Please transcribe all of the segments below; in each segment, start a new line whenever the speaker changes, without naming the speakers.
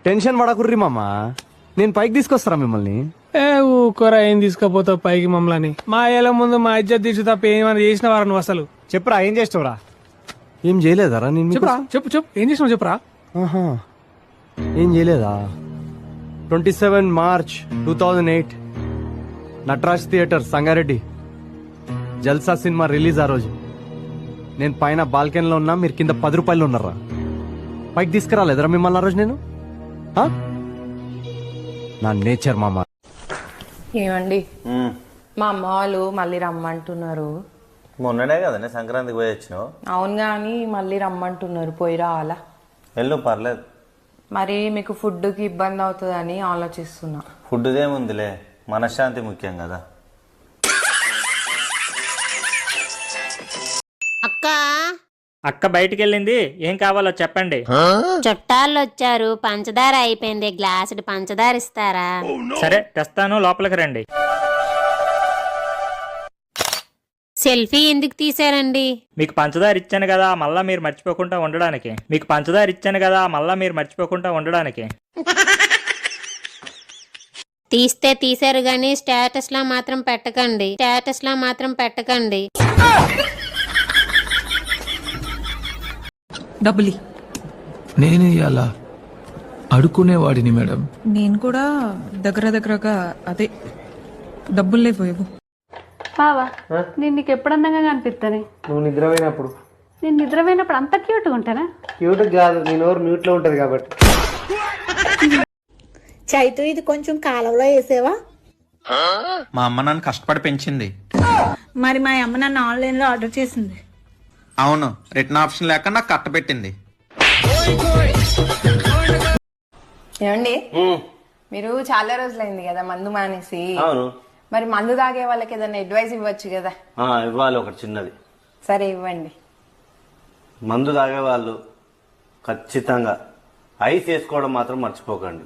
Tension పడకుర్రి మామ, నేను పైకి తీసుకొస్తారా మిమ్మల్ని.
ఊకోరా, ఏం తీసుకపోతావు పైకి మమ్మల్ని? మా ఏళ్ళ ముందు మా ఇజ్జత్ తీసు తప్ప ఏమైనా చేసిన వారా నువ్వు? అసలు
చెప్పురా, ఏం చేస్తావురా? ఏం చేయలేదారా నేను?
చెప్పురా, చెప్పు ఏం చేసినావు చెప్పురా.
ఆహా, ఏం చేయలేదా? 27 మార్చ్ 2008 నటరాజ్ థియేటర్ సంగారెడ్డి జల్సా సినిమా రిలీజ్. ఆ రోజు నేను పైన బాల్కనీలో ఉన్నా, మీరు కింద 10 రూపాయలు ఉన్నారా. పైకి తీసుకురాలేదురా మిమ్మల్ని ఆ రోజు నేను? నా నేచర్ మామ.
ఏమండి, మా అమ్మ వాళ్ళు మళ్ళీ రమ్మంటున్నారు.
మొన్ననే కదా సంక్రాంతికి పోయి వచ్చినావు.
అవును కానీ మళ్ళీ రమ్మంటున్నారు, పోయి రావాలా?
వెళ్ళు, పర్లేదు.
మరి మీకు ఫుడ్కి ఇబ్బంది అవుతుందని ఆలోచిస్తున్నా.
ఫుడ్దేముందిలే, మనశ్శాంతి ముఖ్యం కదా.
అక్క బయటికి వెళ్ళింది, ఏం కావాలో చెప్పండి.
చుట్టాలు వచ్చారు, పంచదార అయిపోయింది, గ్లాసుడు పంచదార ఇస్తారా?
సరే తెస్తాను, లోపలికి రండి.
సెల్ఫీ ఎందుకు తీసారండి?
మీకు పంచదార ఇచ్చాను కదా, మళ్ళా మీరు మర్చిపోకుండా ఉండడానికి. మీకు పంచదార ఇచ్చాను కదా, మళ్ళా మీరు మర్చిపోకుండా ఉండడానికి.
తీస్తే తీసారు గాని స్టేటస్ లా మాత్రం పెట్టకండి, స్టేటస్ లా మాత్రం పెట్టకండి.
డబ్బులి
నేను ఇయ్యాలా? అడుక్కునేవాడిని మేడం.
నేను కూడా దగ్గరగా అదే డబ్బులు లేవు.
బావా, నేను నీకు ఎప్పుడు అందంగా కనిపిస్తానే?
నువ్వు నిద్రపోయినప్పుడు.
నేను నిద్రపోయినప్పుడు అంత క్యూట్గా ఉంటానా?
క్యూట్ కాదు, నీ నోరు మ్యూట్ లో ఉంటది కాబట్టి.
చైతు, ఇది కొంచెం కాలంలో వేసేవా?
మా అమ్మ నన్ను కష్టపడి పెంచింది.
మరి మా అమ్మ నన్ను ఆన్లైన్ లో ఆర్డర్ చేసింది.
అవును, రిటర్న్ ఆప్షన్ లేక నాకు కట్టబెట్టింది.
ఏమండి, మీరు చాలా రోజులైంది కదా మందు మానేసి.
అవును.
మరి మందు తాగే వాళ్ళకి ఏదైనా అడ్వైస్ ఇవ్వచ్చు కదా.
ఇవ్వాలి, ఒకటి చిన్నది.
సరే ఇవ్వండి.
మందు తాగే వాళ్ళు ఖచ్చితంగా ఐస్ వేసుకోవడం మాత్రం మర్చిపోకండి.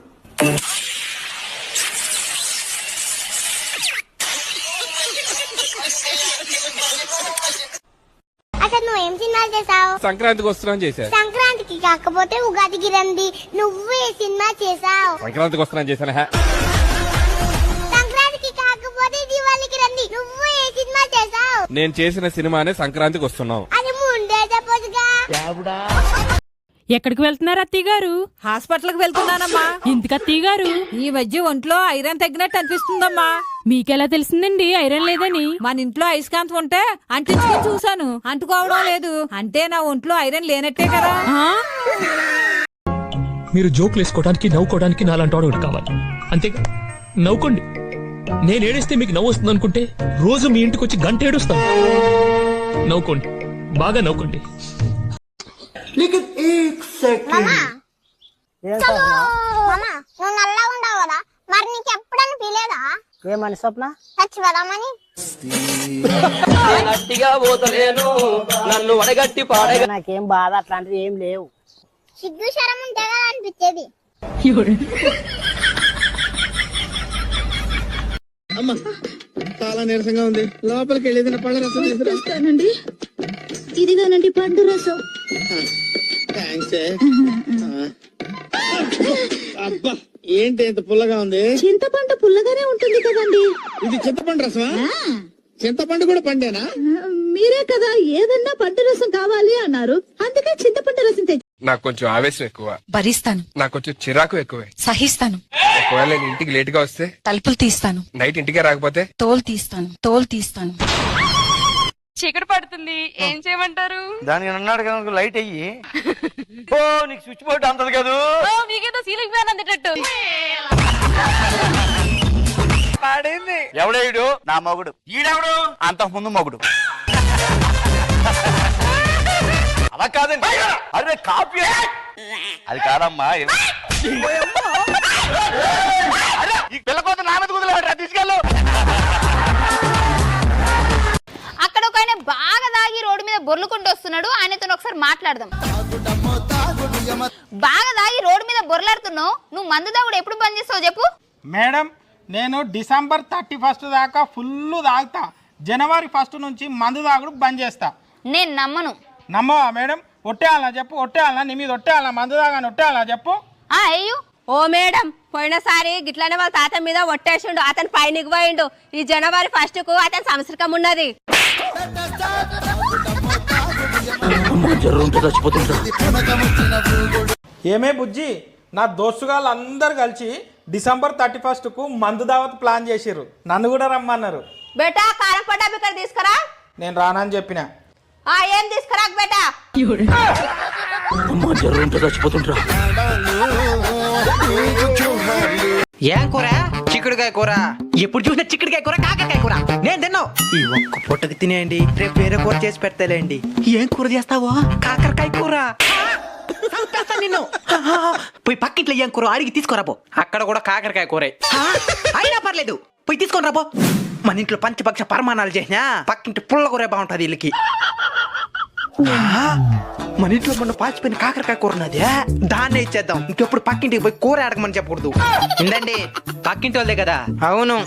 అసలు నువ్వేం సినిమాలు చేసావు?
సంక్రాంతికి వస్తున్నాను చేశా.
సంక్రాంతికి కాకపోతే ఉగాదికి రండి, నువ్వు ఏ సినిమా చేసావు?
సంక్రాంతికి వస్తున్నాను చేశాను.
సంక్రాంతికి కాకపోతే దివాళికి రండి, నువ్వు ఏ సినిమా చేసావు?
నేను చేసిన సినిమానే సంక్రాంతికి వస్తున్నావు.
అది ముందే చెప్పొచ్చుగా.
ఎక్కడికి వెళ్తున్నారు అత్తయ్య గారు?
హాస్పిటల్ కి వెళ్తున్నానమ్మా.
ఎందుకు అత్తయ్య గారు?
ఈ మధ్య ఒంట్లో ఐరన్ తగ్గినట్టు అనిపిస్తుందమ్మా.
మీకెలా తెలిసిందండి ఐరన్ లేదని?
మన ఇంట్లో అయస్కాంతం ఉంటే అంటించుకుని చూసాను, అంటుకోవడం లేదు. అంటే నా ఒంట్లో ఐరన్ లేనట్టే కదా.
మీరు జోకులు వేసుకోవడానికి, నవ్వుకోవడానికి నాలాంటి వాడు కావాలి, అంతేగా? నవ్వుకోండి. నేను ఏడిస్తే మీకు నవ్వు వస్తుంది అనుకుంటే రోజు మీ ఇంటికి వచ్చి గంట ఏడుస్తాను. నవ్వుకోండి, బాగా నవ్వుకోండి.
నువ్వు నల్లా ఉండవు కదా, మరి నీకు ఎప్పుడని పిలేదా?
ఏమని స్వప్న?
చచ్చిపోదామని.
నాకేం బాధ అట్లాంటివి ఏం లేవు.
సిగ్గు శరం ఉంటే కదా అనిపించేది.
చాలా నీరసంగా ఉంది, లోపలికి వెళ్ళేది పళ్ళ రసం
తీసుకురానండి. ఇదిగోనండి పండు రసం.
అబ్బా, ఏంటి ఇంత పుల్లగా ఉంది?
చింతపండు పుల్లగానే ఉంటుంది కదండి.
ఇది చింతపండు రసమా? చింతపండు కూడా పండేనా?
మీరే కదా ఏదన్నా పండు రసం కావాలి అన్నారు, అందుకే చింతపండు రసం తెచ్చి.
నాకు కొంచెం ఆవేశం ఎక్కువ,
భరిస్తాను.
నాకు కొంచెం చిరాకు ఎక్కువే,
సహిస్తాను.
ఒకవేళ నేను ఇంటికి లేట్ గా వస్తే
తలుపులు తీస్తాను.
నైట్ ఇంటికే రాకపోతే
తోలు తీస్తాను.
చీకటి పడుతుంది, ఏం చేయమంటారు?
దానికి అన్నాడు కదా, లైట్ అయ్యి. ఓ, నీకు స్విచ్ బోర్డు అంతది కదా.
మీకేదో సీలింగ్ ఫ్యాన్ అందేటట్టు.
ఎవడేడు? నా మొగుడు. ఈడెవడు? అంతకుముందు మొగుడు. అలా కాదండి, అరే కాపీ. అది కాదమ్మా. ఈ పిల్లకోత నా మీద కుదరలేడు, తీసుకెళ్ళు.
అక్కడ ఒక ఆయన బాగా తాగి రోడ్డు మీద బొర్లుకుంటూ వస్తున్నాడు, ఆయనతో ఒకసారి మాట్లాడదాం. బాగా తాగి రోడ్డు మీద బొర్లాడుతున్నావు, నువ్వు మందు తాగుడు ఎప్పుడు బంద్ చేస్తావు చెప్పు?
మేడం, నేను డిసెంబర్ 31 దాకా ఫుల్ తాగుతా. జనవరి 1 నుంచి మందు తాగుడు బంద్ చేస్తా.
నేను నమ్మను.
నమ్మవా మేడం? ఒట్టేయాలా చెప్పు, ఒట్టేయాలా? నీ మీద ఒట్టేయాలా? మందు తాగాని ఒట్టేయాలా చెప్పు?
అయ్యో ఓ మేడం పోయినసారి గిట్లనే వాళ్ళ తాత మీద ఒట్టేసిండు, అతను పైనకి పోయిండు. ఈ జనవరి 1 కు అతని సంవత్సరం ఉన్నది.
ఏమే బుజ్జి, నా దోస్తుగాళ్ళు అందరు కలిసి డిసెంబర్ 31 కు మందు దావత్ ప్లాన్ చేసిర్రు. నన్ను కూడా రమ్మన్నారు.
బేటా కారం పడ్డా ఇక్కడ తీసుకురా.
నేను రానని చెప్పిన.
ఏం తీసుకురాక బేటా.
ఏం కూర? చిక్కుడుకాయ కూర. ఎప్పుడు చూసినా చిక్కుడుకాయ కూర, కాకరకాయ కూర. నేను తిన్నావు. ఈ ఒక్క పొట్టకి తినేయండి, రేపు వేరే కూర చేసి పెడతాలేండి. ఏం కూర చేస్తావో? కాకరకాయ కూర. చంపేస్తా నిన్ను. పోయి పక్కింట్లో ఏం కూర అడిగి తీసుకురాబో. అక్కడ కూడా కాకరకాయ కూర. అయినా పర్లేదు, పోయి తీసుకొని రాబో. మన ఇంట్లో పంచపక్ష పరమాణాలు చేసినా పక్కింటి పుల్ల కూర బాగుంటది వీళ్ళకి. మన ఇంట్లో మొన్న పాచిపోయిన కాకరకాయ కూర ఉన్నది, దాన్నే ఇచ్చేద్దాం. ఇంకెప్పుడు పక్కింటికి పోయి కూర అడగమని చెప్పకూడదు. ఉందండి, పక్కింటి వాళ్ళదే కదా. అవును,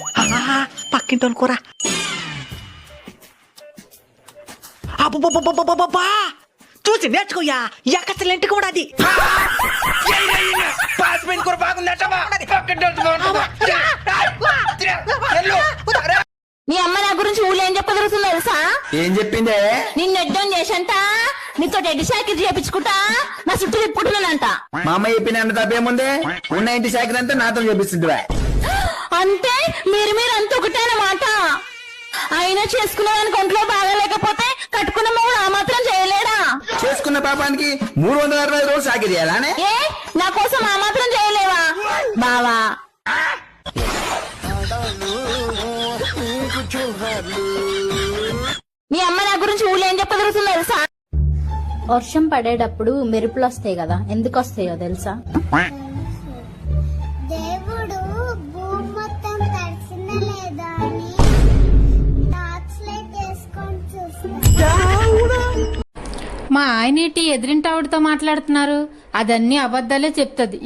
పక్కింటి వాళ్ళ కూర. అబ్బా, చూసి నేర్చుకోయా. ఎక్కసలేంటి కూడా అది. పాచిపోయిన కూర బాగుందట.
మీ అమ్మ నా గురించి ఊళ్ళో ఏం చెప్పగలుగుతుందో తెలుసా?
ఏం చెప్పిందే?
నిన్ను ఎడ్డం చేసంట, నీతో ఎడ్డి సాకిరి చేపించుకుంటా నా చుట్టూ తిప్పుకుంటున్నానంట.
మా అమ్మ చెప్పిన తప్పేముందే? ఉన్న ఇంటి సాకిరి అంతా నాతో చేపిస్తుందివా?
అంటే మీరు అంత ఒకటే అన్నమాట. అయినా చేసుకునేదానికి ఒంట్లో బాగాలేకపోతే కట్టుకున్న మొగుడు ఆ మాత్రం చేయలేడా?
చేసుకున్న పాపానికి 360 రోజులు సాకిరి చేయాలానే?
ఏ నా కోసం ఆ మాత్రం చేయలేవా బావా? మీ అమ్మ నా గురించి ఊళ్ళో ఏం చెప్పగలుగుతుందో తెలుసా?
వర్షం పడేటప్పుడు మెరుపులు వస్తాయి కదా, ఎందుకు వస్తాయో తెలుసా?
దేవుడు భూమి మొత్తం తడిసిన లేదా అని టార్చ్ లైట్ వేసుకొని చూస్తాడు.
మా ఆయనేటి ఎదిరింటావిడతో మాట్లాడుతున్నారు, అదన్నీ అబద్ధాలే చెప్తుంది.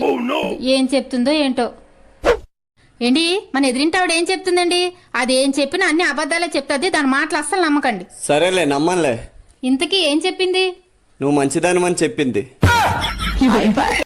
ఏం చెప్తుందో ఏంటో. ఏంటి మన ఎదిరింటావిడ ఏం చెప్తుందండి? అది ఏం చెప్పినా అన్ని అబద్ధాలే చెప్తుంది, దాని మాటలు అస్సలు నమ్మకండి.
సరేలే, నమ్మలే.
ఇంతకీ ఏం చెప్పింది?
నువ్వు మంచిదానివని చెప్పింది.